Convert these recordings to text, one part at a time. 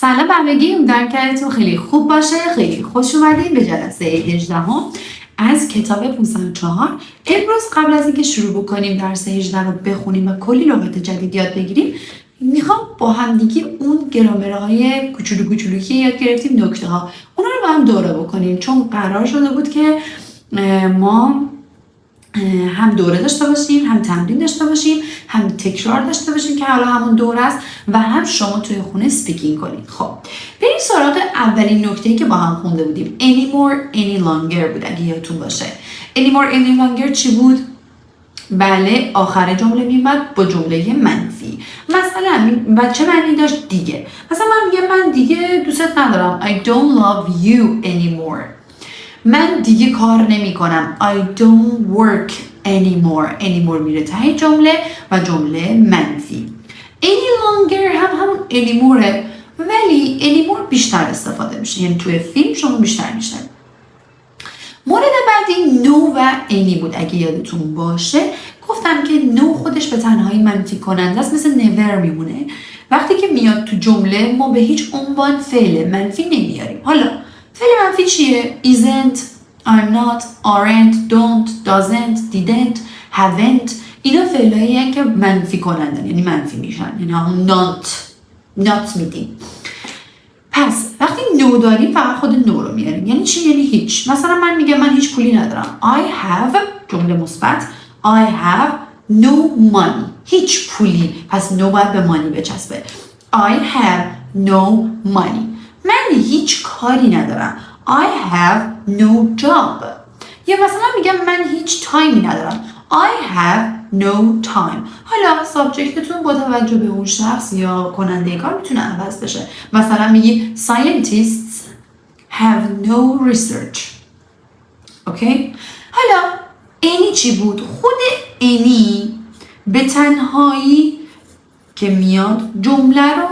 سلام همگی، امیدوارم که حالتون خیلی خوب باشه. خیلی خوش اومدین به جلسه 18 از کتاب 504. امروز قبل از اینکه شروع بکنیم درس 18 رو بخونیم و کلی لغات جدید یاد بگیریم، میخوام با همدیگه اون گرامرهای کوچولو که یاد گرفتیم، نکته ها، اونا رو با هم دوره بکنیم، چون قرار شده بود که ما هم دوره داشته باشیم، هم تمرین داشته باشیم، هم تکرار داشته باشیم که حالا همون دوره است و هم شما توی خونه سپیکینگ کنید. خب بریم سراغ اولین نکته‌ای که با هم خونده بودیم. Anymore, any longer بود اگه یادتون باشه. Anymore, any longer چی بود؟ بله، آخر جمله میومد با جمله منفی. مثلا چه معنی داشت؟ دیگه. مثلا من میگم من دیگه دوستت ندارم. I don't love you anymore. من دیگه کار نمی کنم. I don't work anymore. anymore میره ته جمله و جمله منفی. any longer هم همون anymore، ولی anymore بیشتر استفاده میشه، یعنی توی فیلم شما بیشتر میشه. مورد بعدی no و any بود. اگه یادتون باشه گفتم که no خودش به تنهایی منفی کننده است، مثل never میمونه. وقتی که میاد تو جمله ما به هیچ عنوان فعل منفی نمیاریم. حالا فعل منفی چیه؟ isn't, are not, aren't, don't, doesn't, didn't, haven't. اینا فعلایی هستند که منفی کنندن، یعنی منفی میشن، یعنی همون not میدیم. پس وقتی no داریم فقط خود no رو میاریم. یعنی چی؟ یعنی هیچ. مثلا من میگم من هیچ پولی ندارم. I have، جمله مثبت، I have no money. هیچ پولی. پس no باید به money بچسبه. I have no money. من هیچ کاری ندارم. I have no job. یا مثلا میگم من هیچ تایمی ندارم. I have no time. حالا سابجکتتون با توجه به اون شخص یا کننده کار میتونه عوض بشه. مثلا میگی scientists have no research. اوکی؟ حالا any چی بود؟ خود any به تنهایی که میاد جمله رو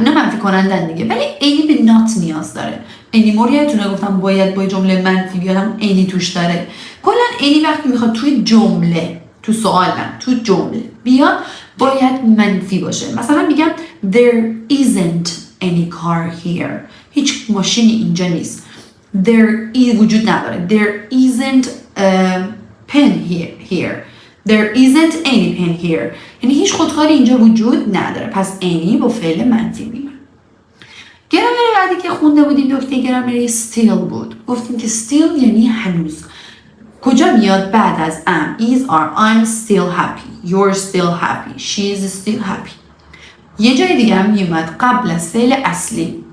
نه منفی کنندن دیگه، ولی any به not نیاز داره. anymore یادتونه گفتم باید با جمله منفی بیادم any توش داره. کلا any وقتی میخواد توی جمله، تو سوال نه، تو جمله بیاد باید منفی باشه. مثلا میگم there isn't any car here. هیچ ماشینی اینجا نیست. there is وجود نداره. there isn't a pen here. there isn't any pen here. یعنی هیچ خودکاری اینجا وجود نداره. پس any با فعل منفی میاد. گرامر بعدی که خونده بودیم نکته گرامری still بود. گفتیم که still یعنی هنوز. کجا میاد؟ بعد از am, is, are. I'm still happy. You're still happy. She's still happy. یه جای دیگه هم میومد قبل از فعل اصلی.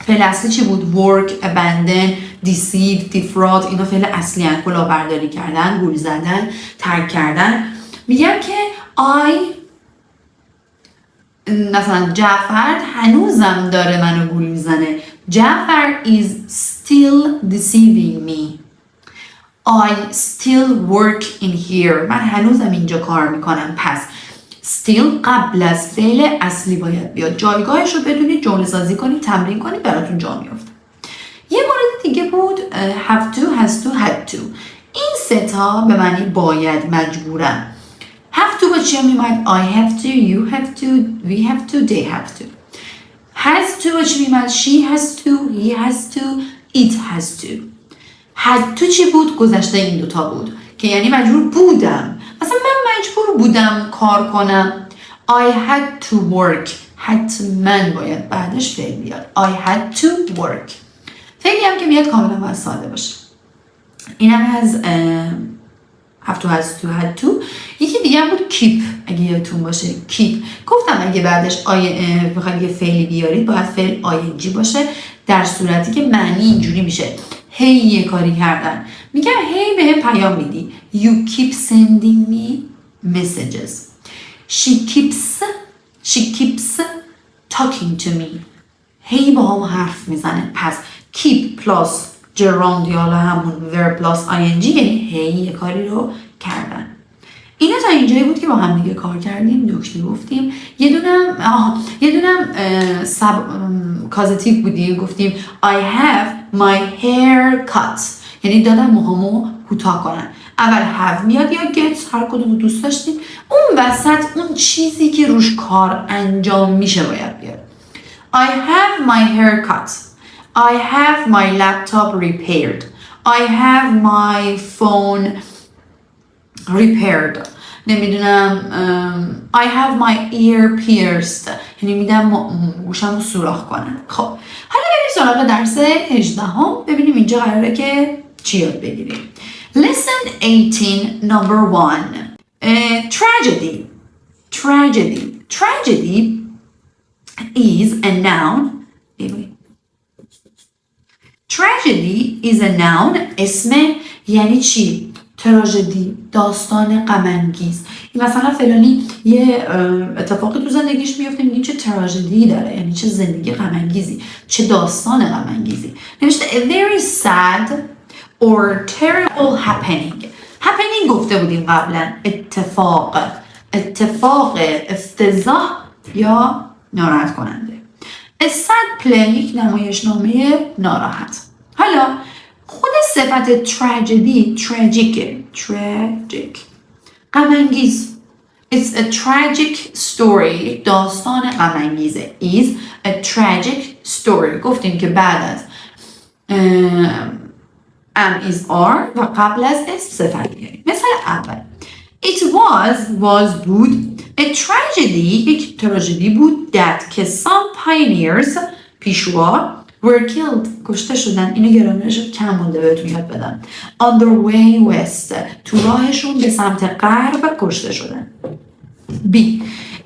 فعل اصلی چی بود؟ work, abandon, deceive, defraud. اینا فعل اصلی هستند. کلاهبرداری کردن، گول زدن، ترک کردن. میگم که مثلا جعفر هنوزم داره منو گول میزنه. جعفر is still deceiving me. I still work in here. من هنوزم اینجا کار میکنم. پس still قبل از فعل اصلی باید بیاد. جایگاهش رو بدونید، جمله سازی کنید، تمرین کنید، براتون جا میفته. یه مورد دیگه بود have to, has to, had to. این سه تا به معنی باید، مجبورم. have to با چی میمد؟ I have to, you have to, we have to, they have to. has to با چی میمد؟ she has to, he has to, it has to. had to چی بود؟ گذشته این دوتا بود که یعنی مجبور بودم. مثلا من مجبور بودم کار کنم. I had to work. حتما باید بعدش فعل بیاد. I had to work. فعلی هم که میاد کاملا باید ساده باشه. این هم از have to, has to, had to. یکی دیگه هم بود keep. اگه یادتون باشه keep. گفتم اگه بعدش بخواید یه فعلی بیارید باید فعل ing باشه، در صورتی که معنی اینجوری میشه هی یه کاری کردن. میگم هی به هم پیام میدی. You keep sending me messages. She keeps talking to me. هی با هم حرف میزنه. پس keep plus gerund یا همون verb plus ing یعنی هی یه کاری رو کردن. اینا تا اینجایی بود که با هم دیگه کار کردیم، نکته گفتیم. یه دونم کازاتیو بودیم، گفتیم I have my hair cut. یعنی دادم موهامو کوتاه کنن. اول have میاد یا get، هر کدوم رو دوست داشتیم. اون وسط اون چیزی که روش کار انجام میشه باید بیاد. I have my hair cut. I have my laptop repaired. I have my phone repaired. نمیدونم I have my ear pierced. یعنی میدم گوشمو سوراخ کنن. خب حالا بریم سراغ درس 18 هم. ببینیم اینجا قراره که چی یاد بگیریم. Lesson 18 number 1. Tragedy. Tragedy is a noun. Tragedy is a noun. اسم یعنی چی؟ تراژدی، داستان غم انگیز. مثلا فلانی یه اتفاقی تو زندگیش میفته، میگیم چه تراژدی داره، یعنی چه زندگی غم انگیزی، چه داستان غم انگیزی. نوشته a very sad or terrible happening. happening گفته بودیم قبلا، اتفاق افتضاح یا ناراحت کننده. a sad play یک نمایشنامه ناراحت. حالا خود صفت tragedy tragic غم انگیز. It's a tragic story. داستان غم انگیزه. Is a tragic story. گفتیم که بعد از am is are و قبل از اس صفت بیاریم. مثال اول It was بود a tragedy یک تراژدی بود that که some pioneers پیشوا were killed کشته شدن. اینو گرامرش کم مونده بهتون یاد بدم. On their way west تو راهشون به سمت غرب کشته شدن. B.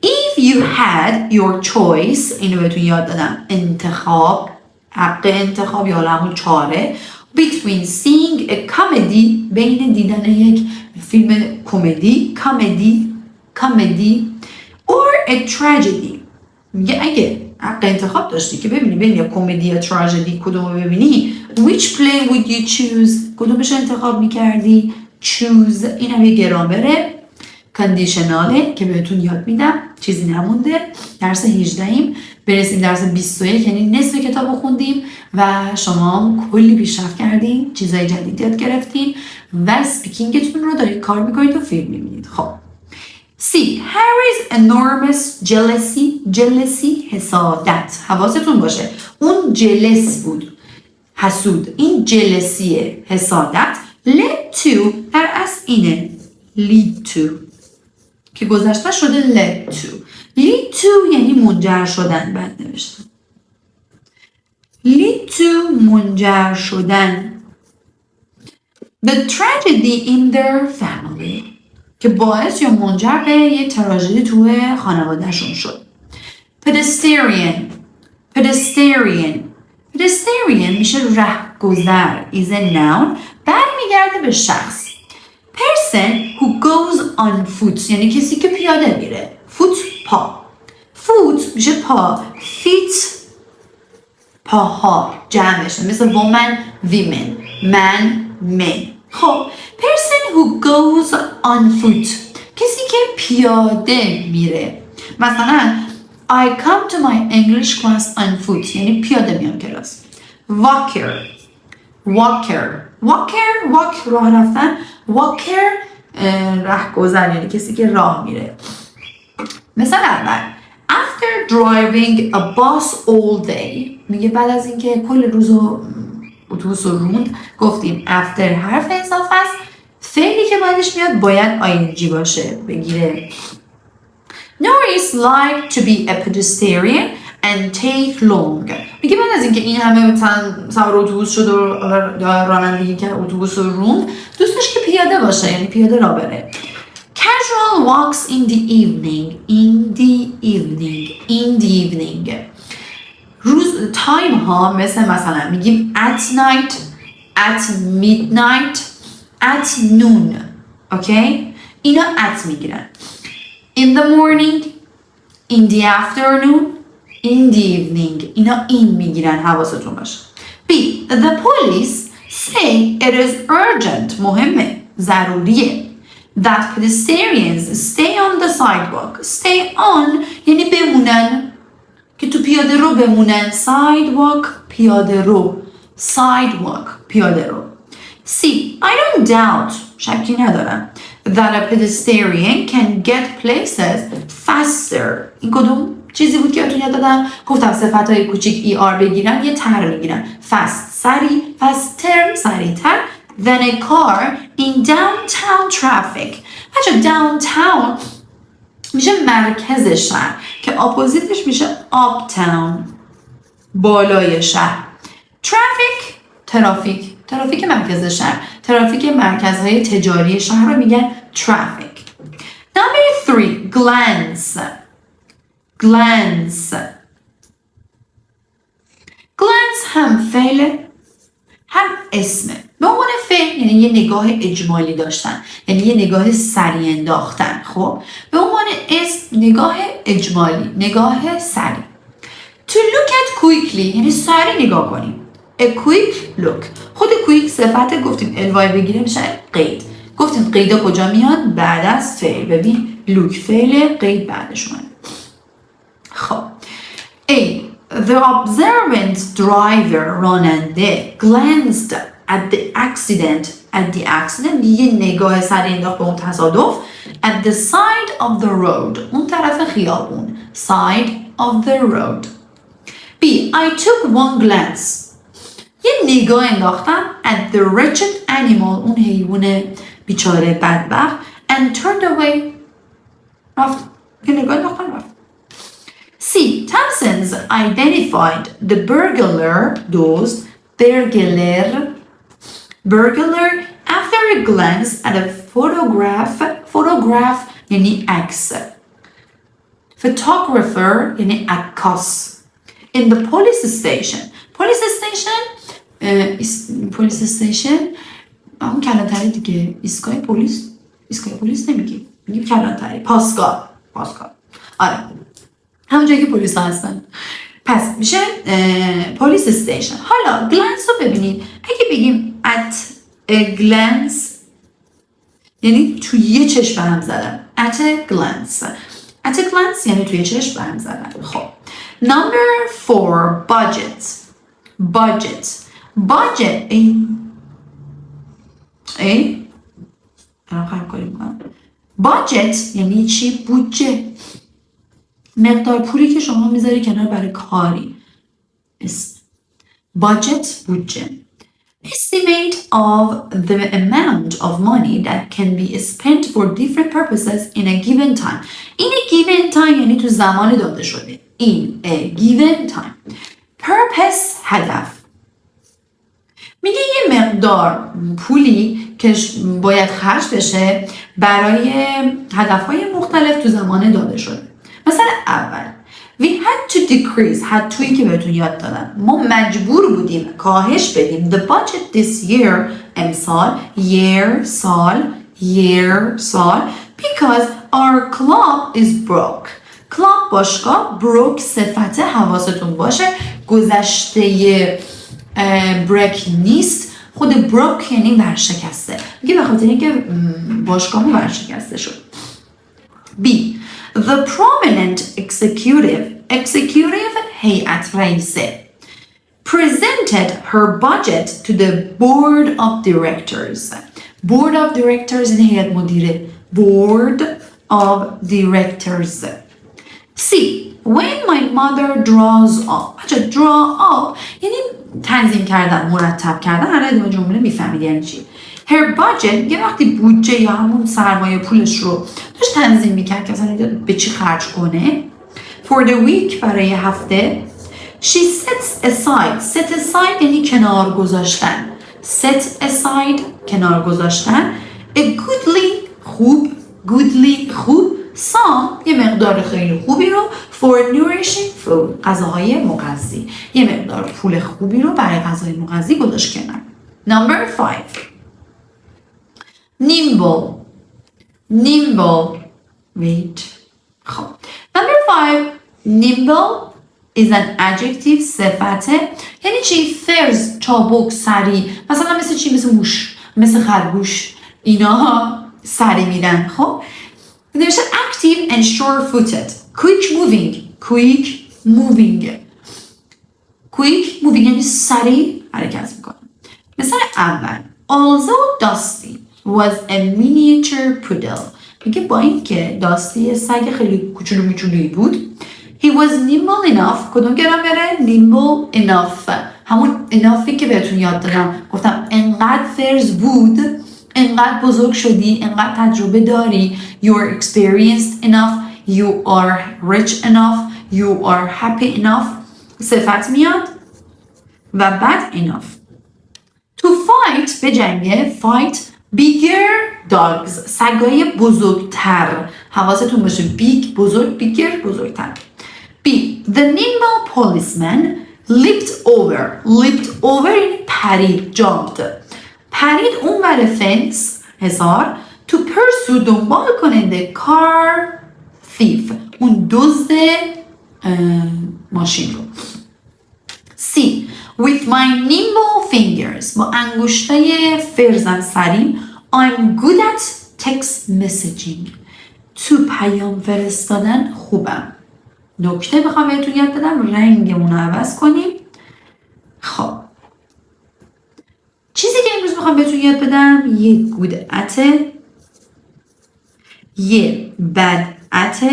If you had your choice اینو بهتون یاد دادم، انتخاب، حق انتخاب یا همون چاره between seeing a comedy بین دیدن یک فیلم کمدی or a tragedy. میگه اگه حق انتخاب داشتی که ببینی بین یا کمدی یا تراژدی کدومو ببینی which play would you choose کدومش انتخاب میکردی. choose این هم یه گرامره کاندیشناله که بهتون یاد میدم، چیزی نمونده. درس 18 برسیم درس 21 یعنی نصف کتاب خوندیم و شما کلی پیشرفت کردین، چیزای جدید یاد گرفتین و اسپیکینگتون رو دارید کار میکنید و فیلم میبینید. خب C. Harry's enormous jealousy حسادت. حواستون باشه اون جلس بود حسود، این جلسیه حسادت led to در اصل اینه lead to که گذشته شده lead to یعنی منجر شدن. بعد نوشتم lead to منجر شدن the tragedy in their family که باعث یا منجر به یه تراژدی توی خانوادهشون شد. pedestrian میشه رهگذر is a noun برمیگرده به شخص. person who goes on foot یعنی کسی که پیاده میره. foot پا، foot میشه پا، feet پاها جمعشه، مثل women man men. خب person who goes on foot کسی که پیاده میره. مثلا I come to my English class on foot یعنی پیاده میام کلاس. walk راه رفتن، walker رهگذر یعنی کسی که راه میره. مثلا اول after driving a bus all day میگه بعد از اینکه کل روزو اتوبوس رو روند. گفتیم after حرف اضافه است، فعلی که بعدش میاد باید ing باشه بگیره. Norris liked to be a pedestrian and take long. میگه بعد از اینکه این همه مثلا سوار اتوبوس شد و رانندگی که اتوبوس رو روند دوست داشت که پیاده باشه یعنی پیاده راه بره. Casual walks in the evening. روز تایم ها مثلا میگیم at night, at midnight, at noon. اوکی؟ اینا at میگیرن. In the morning, in the afternoon, in the evening. اینا in میگیرن، حواستون باشه. B. The police say it is urgent. مهمه، ضروریه. That pedestrians stay on the sidewalk. Stay on یعنی بمونن، که تو پیاده رو بمونن. Sidewalk پیاده رو. Sidewalk پیاده رو. C. I don't doubt شکی ندارم that a pedestrian can get places faster. این کدوم چیزی بود که بهتون یاد دادم، گفتم صفت‌های کوچیک ER بگیرن یه تر میگیرن. fast سریع، faster سریع‌تر. than a car in downtown traffic. بچه downtown میشه مرکز شهر که اپوزیتش میشه uptown، بالای شهر. ترافیک مرکز شهر، ترافیک مرکزهای تجاری شهر رو میگن traffic. Number 3 glance هم فعل هم اسمه. به عنوان فعل یعنی یه نگاه اجمالی داشتن، یعنی یه نگاه سریع انداختن. خب به عنوان اسم نگاه اجمالی، نگاه سریع. To look at quickly یعنی سریع نگاه کنیم. A quick look. خود quick صفت گفتیم الوای بگیره میشه قید. گفتیم قیدا کجا میاد؟ بعد از فعل. ببین look فعل، قید بعدش اومد. خب A. The observant driver راننده glanced at the accident یه نگاه سریع انداخت به اون تصادف. At the side of the road اون طرف خیابون. Side of the road. B. I took one glance یه نگاه انداختم at the wretched animal اون حیوان بیچاره بدبخت. And turned away رفت. یه نگاه انداختم رفت. C. Thompson's identified the burglar after a glance at a photograph یعنی عکس. Photographer یعنی عکاس. In the police station اون کلانتری دیگه، ایستگاه پلیس نمیگیم، میگیم کلانتری، پاسگاه. آره همون جایی که پلیس هستن. پس میشه پلیس استیشن. حالا glance رو ببینید، اگه بگیم at a glance یعنی توی یه چشم به هم زدن. at a glance یعنی توی چشم به هم زدن. خب number 4 budget budget یعنی چی؟ بودجه، مقدار پولی که شما میذاری کنار برای کاری. budget بودجه. estimate of the amount of money that can be spent for different purposes in a given time. in a given time یعنی تو زمان داده شده. in a given time. purpose هدف. میگه یه مقدار پولی که باید خرج بشه برای هدفهای مختلف تو زمان داده شده. مثلا اول we had to decrease تویی که بهتون یاد دادم، ما مجبور بودیم کاهش بدیم the budget this year امسال سال because our club is broke. club باشگاه، broke صفته، حواستون باشه گذشته break نیست، خود broke یعنی ورشکسته، میگه به خاطر اینکه باشگاهمون ورشکسته شد. B. The prominent executive هیئت رئیسه presented her budget to the board of directors. board of directors یعنی هیئت مدیره. board of directors. C. When my mother draws up. draw up یعنی تنظیم کردن، مرتب کردن. هر دو جمله میفهمید یعنی چی. her budget یه وقتی بودجه یا همون سرمایه پولش رو داشت تنظیم میکرد که مثلا به چی خرج کنه. for the week برای هفته. she sets aside یعنی کنار گذاشتن. set aside کنار گذاشتن. a goodly خوب some یه مقدار خیلی خوبی رو for nourishing food غذاهای مغذی، یه مقدار پول خوبی رو برای غذای مغذی گذاشت کنار. number 5 nimble wait خب number 5 nimble is an adjective صفته یعنی چی؟ فرز، چابک، سریع. مثلا مثل چی؟ مثل موش، مثل خرگوش، اینا سریع میرن. خب نوشته active and sure-footed. quick moving یعنی سریع حرکت میکنه. مثال اول although Dusty was a miniature poodle میگه با این که داستی سگ خیلی کوچولو میچولویی بود He was nimble enough. کدوم گرامره؟ nimble enough. همون enoughی که بهتون یاد دادم. گفتم انقدر فرز بود، انقدر بزرگ شدی، انقدر تجربه داری. You are experienced enough. You are rich enough. You are happy enough. صفت میاد و بعد enough. To fight به جنگه. Fight bigger dogs. سگای بزرگتر. حواستون باشه. big بزرگ، bigger بزرگتر. B. The nimble policeman leaped over این پرید. jumped. پرید اون ور فنس حصار to pursue دنبال کنه the car thief. اون دزد ماشین رو. C. With my nimble fingers. با انگشتای فرزن سریم I'm good at text messaging. تو پیام فرستادن خوبم. نکته بخوام بهتون یاد بدم، رنگمون رو عوض کنیم. خب چیزی که امروز میخوام بهتون یاد بدم یه good at، یه bad at،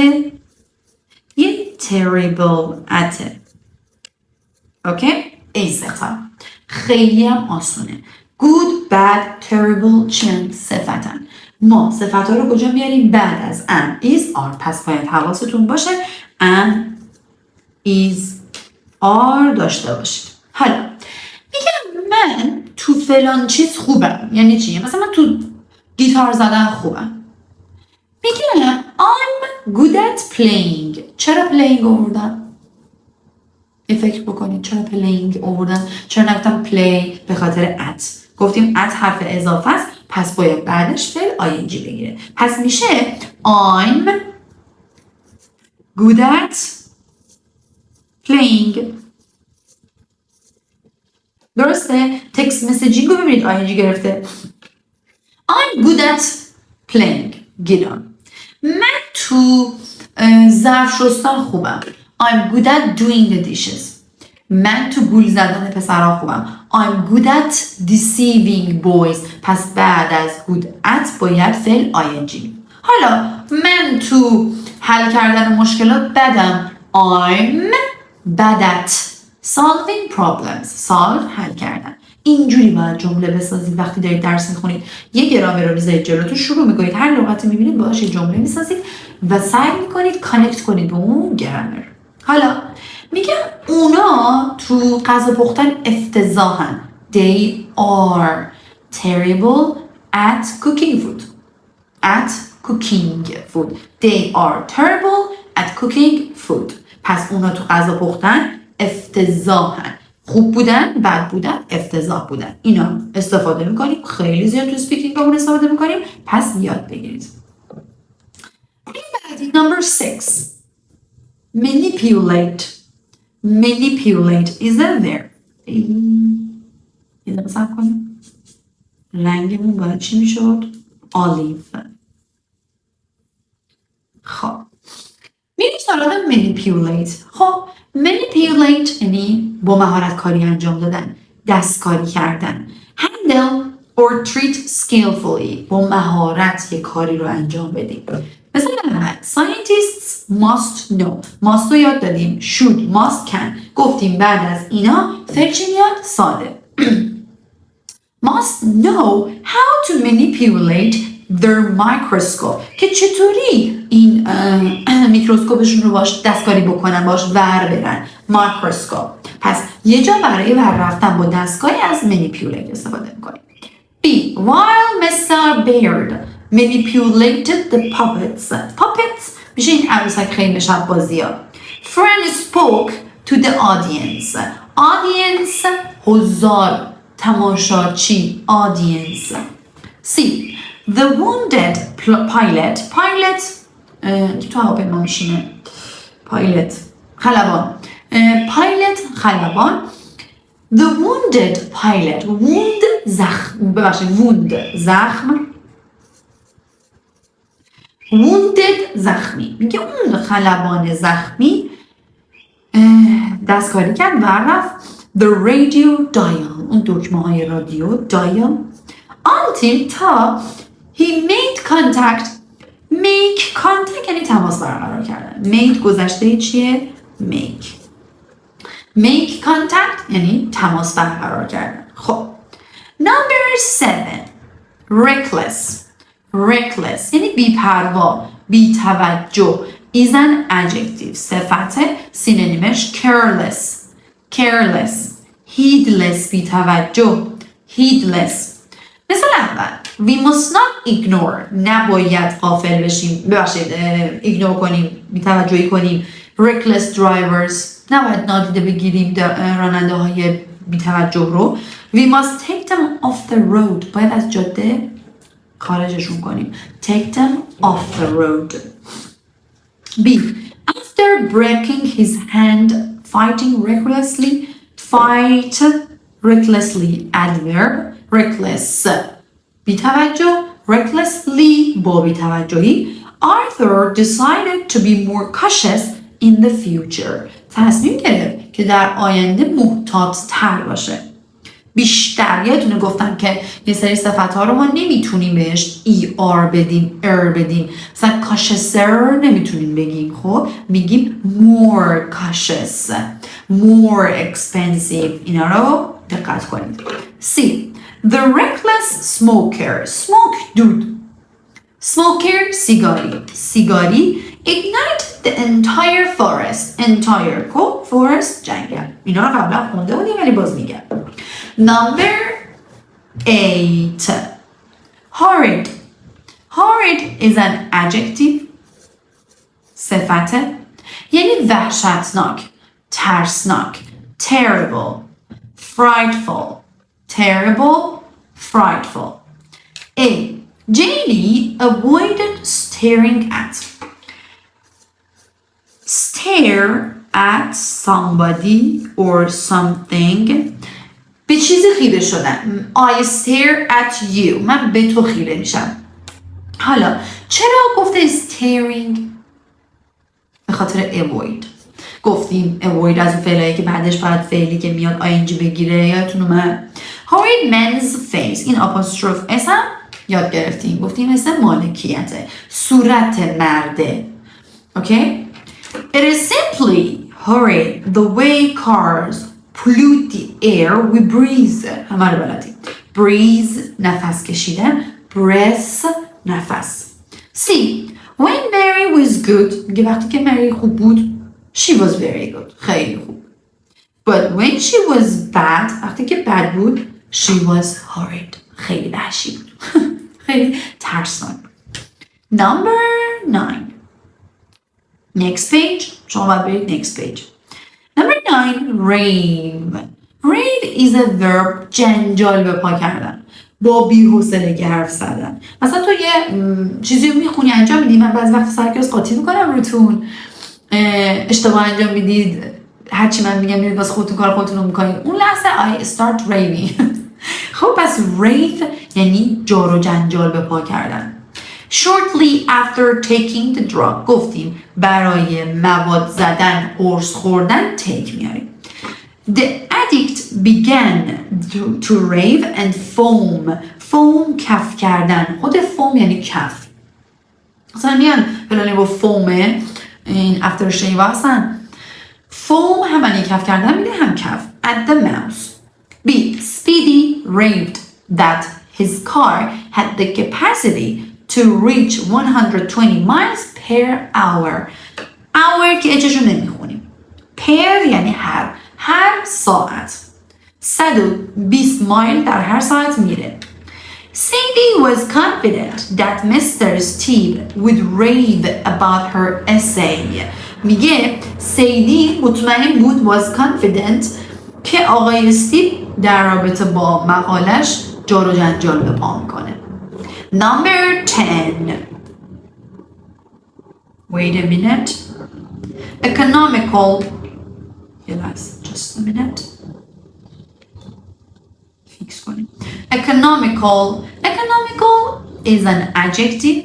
یه terrible at. اوکی؟ این ستا خیلی هم آسونه. good, bad, terrible چند صفتن. ما صفت ها رو کجا میاریم؟ بعد از am, is, are. پس باید حواستون باشه am, is, are داشته باشید. حالا میگم من تو فلان چیز خوبم. یعنی چی؟ مثلا من تو گیتار زدن خوبم. میگم I'm good at playing. چرا playing آوردم؟ این فکر بکنید چرا playing آوردم؟ چرا نگفتم play به خاطر at؟ گفتیم at حرف اضافه است، پس باید بعدش فعل ing بگیره. پس میشه I'm good at playing. درسته؟ تکست مسیجینگ رو ببینید ing گرفته. I'm good at playing guitar. من تو ظرف شستن خوبم. I'm good at doing the dishes. من تو گول زدن پسرها خوبم. I'm good at deceiving boys. پس بعد از good at باید فعل ing. حالا من تو حل کردن مشکلات بدم. I'm bad at solving problems. solve حل کردن. اینجوری باید جمله بسازید. وقتی دارید درس میخونید یه گرامر رو میذارید جلوتون، شروع میکنید هر لغتی میبینید باهاش یه جمله میسازید و سعی میکنید کانکت کنید به اون گرامر. حالا میگم اونا تو غذا پختن افتضاحن. They are terrible at cooking food. At cooking food. They are terrible at cooking food. پس اونا تو غذا پختن افتضاحن. خوب بودن، بد بودن، افتضاح بودن. اینا استفاده میکنیم. خیلی زیاد تو سپیکینگ همون استفاده میکنیم. پس یاد بگیرید. بعدی number 6. Manipulate. Manipulate is a verb. یه دقیقه صبر کنیم. رنگمون باید چی میشد؟ olive. خب میریم سراغ manipulate. خب manipulate یعنی با مهارت کاری انجام دادن، دستکاری کردن. handle or treat skillfully. با مهارت یک کاری رو انجام بدیم. مثلا scientists must know. must رو یاد دادیم. should, must, can. گفتیم بعد از اینا فعل چی میاد؟ ساده. must know how to manipulate their microscope. که چطوری این میکروسکوپشون رو باش دستکاری بکنن، باش ور برن. مایکروسکوپ. پس یه جا برای ور رفتن با دستکاری از manipulate استفاده میکنیم. B. While Mr. Baird manipulated the puppets. Puppets میشه این عروسک خیلی شب بازی ها. Friend spoke to the audience. Audience حضار، تماشاچی. Audience. C. The wounded pilot. Pilot که تو هواپیما میشینه. Pilot خلبان. Pilot خلبان. The wounded pilot. Wound زخم. ببخشید wound زخم. wounded زخمی. میگه اون خلبان زخمی دستکاری کرد و رفت the radio dial. اون دکمه های رادیو dial. until تا he made contact. make contact یعنی تماس برقرار کردن. made گذشته چیه؟ make contact یعنی تماس برقرار کردن. خب number 7 reckless یعنی بی‌پروا، بی‌توجه is an adjective صفت سینونیمش careless heedless بی‌توجه heedless. مثال اول we must not ignore نباید غافل بشیم ایگنور کنیم بی‌توجهی کنیم reckless drivers نباید نادیده بگیریم راننده های بی‌توجه رو. we must take them off the road باید از جاده خارجشون کنیم take them off the road. B after breaking his hand fight recklessly adverb reckless بی‌توجه recklessly با بی‌توجهی Arthur decided to be more cautious in the future تصمیم گرفت که در آینده محتاط تر باشه بیشتر. یادتونه گفتم که یه سری صفت ها رو ما نمیتونیم بهش ER بدیم بدیم مثلا cautiouser نمیتونیم بگیم خب میگیم more cautious more expensive اینا رو دقت کنید. C the reckless smoker smoke دود smoker سیگاری ignited the entire forest جنگل. اینا رو قبلا خونده بودیم ولی باز میگم. number 8 horrid is an adjective صفته یعنی وحشتناک ترسناک terrible frightful. A Janie avoided staring at stare at somebody or something به چیزی خیره شدن I stare at you من به تو خیره میشم. حالا چرا گفته staring؟ به خاطر avoid گفتیم avoid از اون فعلایی که بعدش باید فعلی که میاد ing بگیره یادتون اومد. horrid man's face این apostrophe اس هم یاد گرفتیم گفتیم مثل مالکیته صورت مرده. اوکی it is simply horrid the way cars pollute the air we breathe همه رو بلدیم breathe نفس کشیدن breath نفس. C when Mary was good میگه وقتی که مری خوب بود she was very good خیلی خوب but when she was bad وقتی که بد بود she was horrid خیلی وحشی بود خیلی ترسناک. number 9 next page شما باید برید next page. number 9 rave is a verb جنجال به پا کردن با بی‌حوصلگی حرف زدن. مثلا تو یه چیزی رو میخونی انجام میدی من بعضی وقت سر کلاس قاطی میکنم روتون اشتباه انجام میدید هرچی من میگم میرید واسه خودتون کار خودتون رو میکنید اون لحظه I start raving. خب پس rave یعنی جار و جنجال به پا کردن. shortly after taking the drug گفتیم برای مواد زدن قرص خوردن take میاریم. the addict began to rave and foam کف کردن خود foam یعنی کف مثلا میان فلانی با فومه این after shave هستن foam هم معنی کف کردن میده هم کف at the mouse. B Speedy raved that his car had the capacity to reach 120 miles per hour که اجاشو نمیخونیم per یعنی هر ساعت 120 مایل در هر ساعت میره. Sadie was confident that Mr. Steve would rave about her essay. میگه سیدی مطمئن بود was confident که آقای استیو در رابطه با مقالش جار و جنجال به پا میکنه. number 10 wait a minute economical just a minute fix کنیم. economical is an adjective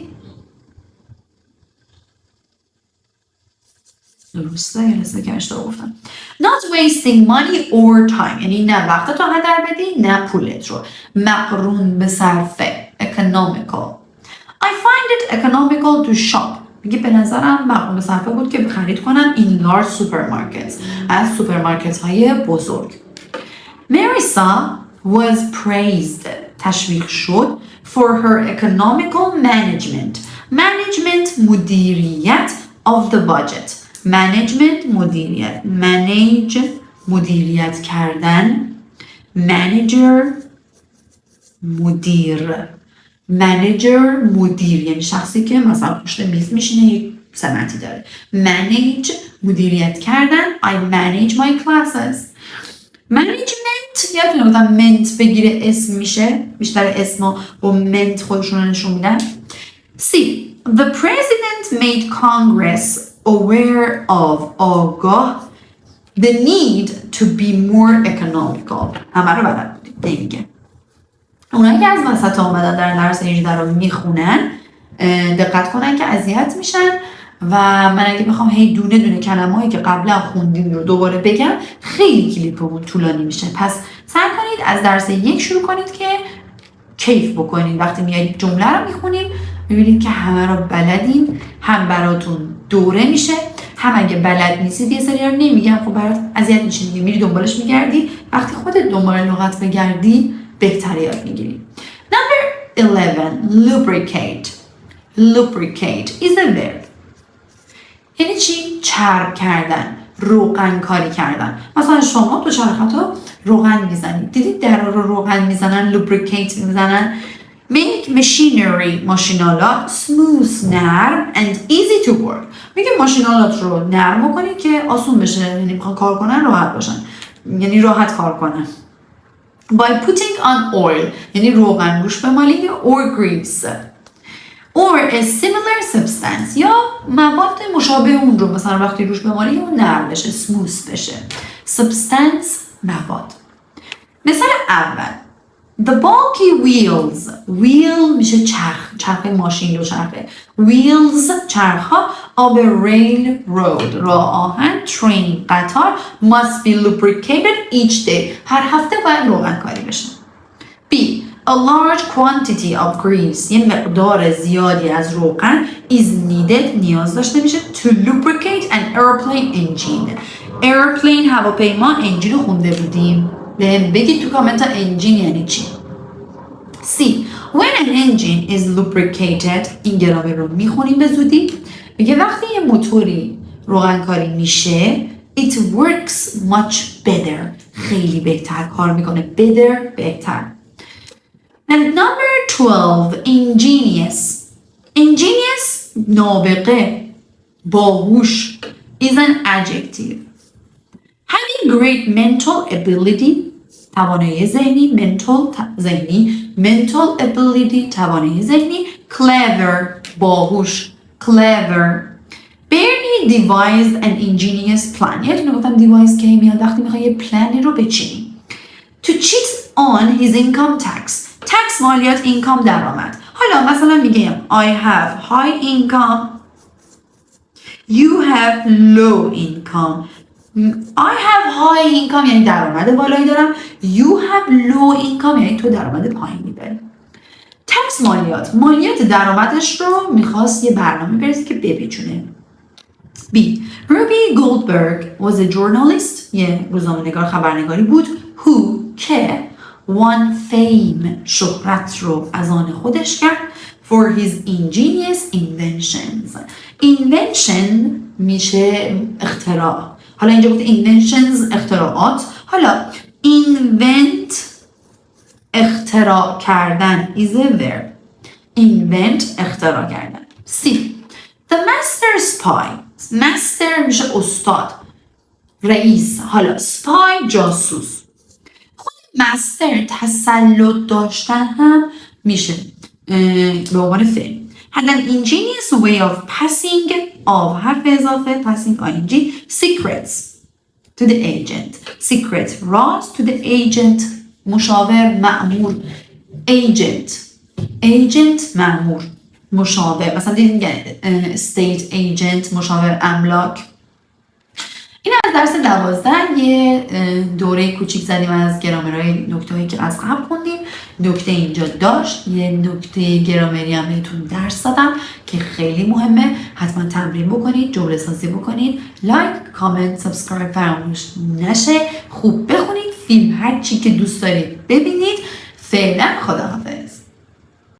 درسته یه لحظه که اشتباه گفتم. not wasting money or time یعنی نه وقت تو هدر بدی نه پولت رو مقرون به صرفه economical. I find it economical to shop میگه به نظرم مقوم صرفه بود که خرید کنم in large supermarkets از سوپرمارکت های بزرگ. Marissa was praised تشویق شد for her economical management مدیریت of the budget مدیریت کردن مدیر یعنی شخصی که مثلا پشت میز میشینه یک سمتی داره. manage مدیریت کردن. I manage my classes. management یادتونه گفتم منت بگیره اسم میشه، بیشتر اسما با منت خودشون رو نشون میدن. C. The president made Congress aware of آگاه the need to be more economical. همه رو بلد بودید نمیگه. اونایی که از وسط آمدن در درس 18 رو میخونن دقت کنن که اذیت میشن و من اگه بخوام هی دونه دونه کلمه‌هایی که قبلا خوندیم رو دوباره بگم خیلی کلیپمون طولانی میشه. پس سعی کنید از درس 1 شروع کنید که کیف بکنید. وقتی میایید جمله رو میخونیم میبینید که همه رو بلدین، هم براتون دوره میشه، هم اگه بلد نیستید یه سری رو نمیگم خب برات اذیت میشین دیگه، میری دنبالش میگردی. وقتی خودت دنبال لغت بگردی بهتر یاد میگیری. Number 11. Lubricate is a verb. یعنی چی؟ چرب کردن، روغن کاری کردن. مثلا شما تو چرختا روغن میزنید، دیدید در رو روغن میزنن، lubricate میزنن. Make machinery ماشینالات smooth نرم and easy to work. میگه ماشینالات رو نرم کنید که آسون بشه، یعنی میخوان کار کنن راحت باشن، یعنی راحت کار کنن. By putting on oil یعنی روغن روش بمالید or grease or a similar substance یا مواد مشابه اون رو مثلا وقتی روش بمالید اون نرم بشه، smooth بشه. Substance مواد. مثال اول The bulky wheels. Wheel میشه چرخ ماشین رو چرخه. Wheels چرخها of a railroad راه آهن train قطار must be lubricated each day. هر هفته باید روغن کاری بشه. B. A large quantity of grease یه مقدار زیادی از روغن is needed نیاز داشته میشه to lubricate an airplane engine. Airplane هواپیما انجین رو خونده بودیم. بگید تو کامنت ها انجین یعنی چی؟ C. When an engine is lubricated این گرامر رو میخونیم به زودی. میگه وقتی یه موتوری روغن کاری میشه it works much better خیلی بهتر کار میکنه. better بهتر. And number 12. Ingenious نابغه باهوش is an adjective. Having great mental ability توانایی ذهنی mental ability توانایی ذهنی clever باهوش clever. Bernie devised an ingenious plan. یادتونه گفتم device که میاد وقتی میخوای یه پلانی رو بچینی. To cheat on his income tax. tax مالیات income درآمد. حالا مثلا میگم I have high income you have low income. I have high income یعنی درآمد بالایی دارم. You have low income یعنی تو درآمد پایینی داری. tax مالیات درآمدش رو میخواست یه برنامه برسه که بپیچونه. B. Ruby Goldberg was a journalist یه روزنامه‌نگار خبرنگاری بود who که won fame شهرت رو از آن خودش کرد for his ingenious inventions. invention میشه اختراع. حالا اینجا بود inventions اختراعات. حالا invent اختراع کردن is a verb. invent اختراع کردن. C. The master spy. master میشه استاد رئیس. حالا spy جاسوس. خود master تسلط داشتن هم میشه به عنوان فعل. حالا ingenious way of passing of حرف اضافه passing ing secrets to the agent. secret راز to the agent مشاور مأمور. agent مأمور مشاور. مثلا دیدین state agent مشاور املاک. از درس 12 یه دوره کوچیک زدیم از گرامرهای نکته‌هایی که از قبل خوندیم. نکته اینجا داشت، یه نکته گرامری هم بهتون درس دادم که خیلی مهمه. حتما تمرین بکنید، جمله سازی بکنید، لایک، کامنت، سابسکرایب فراموش نشه. خوب بخونید، فیلم هر چی که دوست دارید ببینید. فعلا خداحافظ.